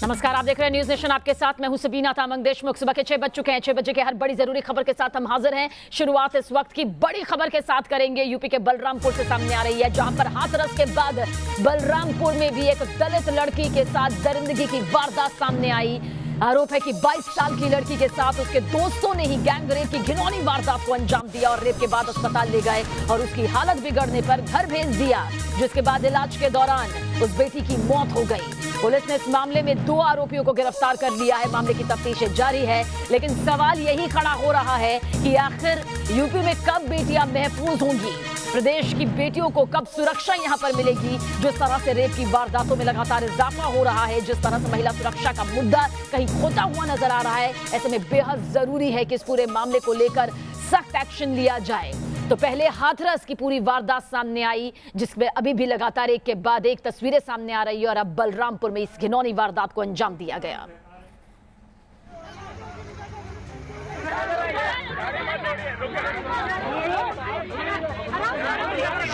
नमस्कार, आप देख रहे हैं न्यूज नेशन। आपके साथ मैं हूं सबीना तामंग देशमुख। सुबह के 6 बज चुके हैं। 6 बजे के हर बड़ी जरूरी खबर के साथ हम हाजिर हैं। शुरुआत इस वक्त की बड़ी खबर के साथ करेंगे। यूपी के बलरामपुर से सामने आ रही है, जहां पर हाथरस के बाद बलरामपुर में भी एक दलित लड़की के साथ दरिंदगी की वारदात सामने आई। आरोप है कि 22 साल की लड़की के साथ उसके दोस्तों ने ही गैंग रेप की घिनौनी वारदात को अंजाम दिया और रेप के बाद अस्पताल ले गए और उसकी हालत बिगड़ने पर घर भेज दिया, जिसके बाद इलाज के दौरान उस बेटी की मौत हो गई। पुलिस ने इस मामले में 2 आरोपियों को गिरफ्तार कर लिया है। मामले की तफ्तीश जारी है, लेकिन सवाल यही खड़ा हो रहा है कि आखिर यूपी में कब बेटियां महफूज होंगी, प्रदेश की बेटियों को कब सुरक्षा यहां पर मिलेगी। जिस तरह से रेप की वारदातों में लगातार इजाफा हो रहा है, जिस तरह से महिला सुरक्षा का मुद्दा कहीं खोता हुआ नजर आ रहा है, ऐसे में बेहद जरूरी है कि इस पूरे मामले को लेकर सख्त एक्शन लिया जाए। तो पहले हाथरस की पूरी वारदात सामने आई, जिसमें अभी भी लगातार एक के बाद एक तस्वीरें सामने आ रही है, और अब बलरामपुर में इस घिनौनी वारदात को अंजाम दिया गया।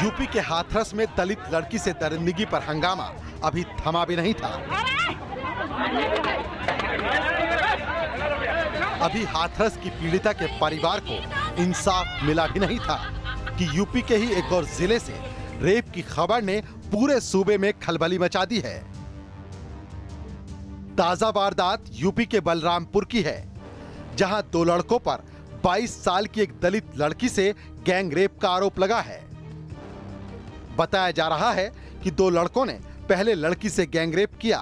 यूपी के हाथरस में दलित लड़की से दरिंदगी पर हंगामा अभी थमा भी नहीं था। अभी हाथरस की पीड़िता के परिवार को इंसाफ मिला भी नहीं था कि यूपी के ही एक और जिले से रेप की खबर ने पूरे सूबे में खलबली मचा दी है। ताजा वारदात यूपी के बलरामपुर की है, जहां 2 लड़कों पर 22 साल की एक दलित लड़की से गैंग रेप का आरोप लगा है। बताया जा रहा है कि 2 लड़कों ने पहले लड़की से गैंग रेप किया,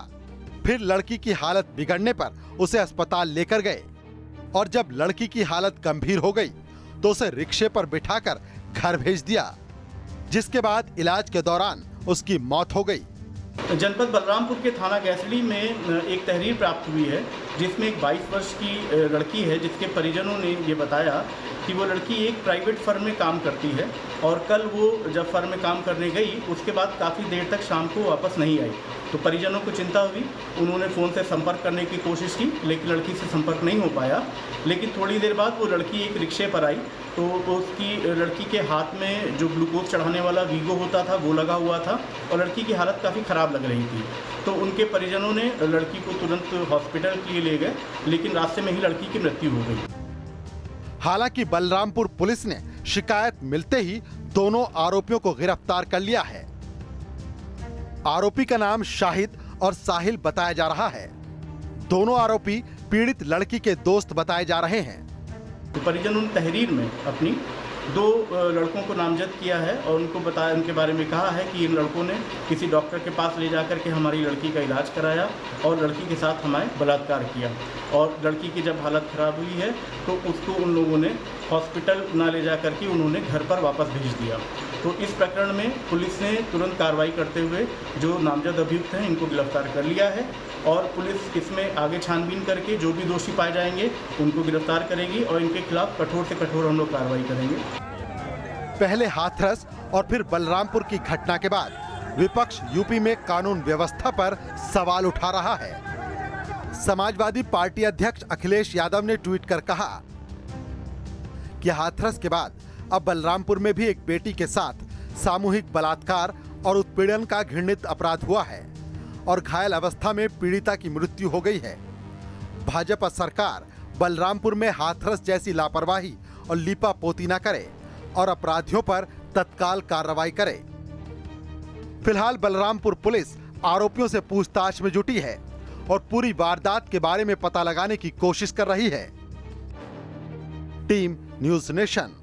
फिर लड़की की हालत बिगड़ने पर उसे अस्पताल लेकर गए और जब लड़की की हालत गंभीर हो गई तो उसे रिक्शे पर बिठाकर घर भेज दिया, जिसके बाद इलाज के दौरान उसकी मौत हो गई। जनपद बलरामपुर के थाना गैसड़ी में एक तहरीर प्राप्त हुई है, जिसमें एक 22 वर्ष की लड़की है, जिसके परिजनों ने ये बताया कि वो लड़की एक प्राइवेट फर्म में काम करती है और कल वो जब फर्म में काम करने गई, उसके बाद काफ़ी देर तक शाम को वापस नहीं आई। तो परिजनों को चिंता हुई, उन्होंने फ़ोन से संपर्क करने की कोशिश की, लेकिन लड़की से संपर्क नहीं हो पाया। लेकिन थोड़ी देर बाद वो लड़की एक रिक्शे पर आई, तो उसकी लड़की के हाथ में जो ग्लूकोज चढ़ाने वाला वीगो होता था वो लगा हुआ था और लड़की की हालत काफ़ी ख़राब लग रही थी। तो उनके परिजनों ने लड़की को तुरंत हॉस्पिटल के लिए ले गए, लेकिन रास्ते में ही लड़की की मृत्यु हो गई। हालांकि बलरामपुर पुलिस ने शिकायत मिलते ही दोनों आरोपियों को गिरफ्तार कर लिया है। आरोपी का नाम शाहिद और साहिल बताया जा रहा है। दोनों आरोपी पीड़ित लड़की के दोस्त बताए जा रहे हैं। तो परिजनों ने तहरीर में अपनी 2 लड़कों को नामजद किया है और उनको बताया, उनके बारे में कहा है कि इन लड़कों ने किसी डॉक्टर के पास ले जाकर के हमारी लड़की का इलाज कराया और लड़की के साथ हमारे बलात्कार किया, और लड़की की जब हालत ख़राब हुई है तो उसको उन लोगों ने हॉस्पिटल ना ले जाकर के उन्होंने घर पर वापस भेज दिया। तो इस प्रकरण में पुलिस ने तुरंत कार्रवाई करते हुए जो नामजद अभियुक्त हैं इनको गिरफ्तार कर लिया है और पुलिस इसमें आगे छानबीन करके जो भी दोषी पाए जाएंगे उनको गिरफ्तार करेगी और इनके खिलाफ कठोर से कठोर हम लोग कार्रवाई करेंगे। पहले हाथरस और फिर बलरामपुर की घटना के बाद विपक्ष यूपी में कानून व्यवस्था पर सवाल उठा रहा है। समाजवादी पार्टी अध्यक्ष अखिलेश यादव ने ट्वीट कर कहा कि हाथरस के बाद अब बलरामपुर में भी एक बेटी के साथ सामूहिक बलात्कार और उत्पीड़न का घृणित अपराध हुआ है और घायल अवस्था में पीड़िता की मृत्यु हो गई है। भाजपा सरकार बलरामपुर में हाथरस जैसी लापरवाही और लीपापोती न करे और अपराधियों पर तत्काल कार्रवाई करे। फिलहाल बलरामपुर पुलिस आरोपियों से पूछताछ में जुटी है और पूरी वारदात के बारे में पता लगाने की कोशिश कर रही है। Team news nation.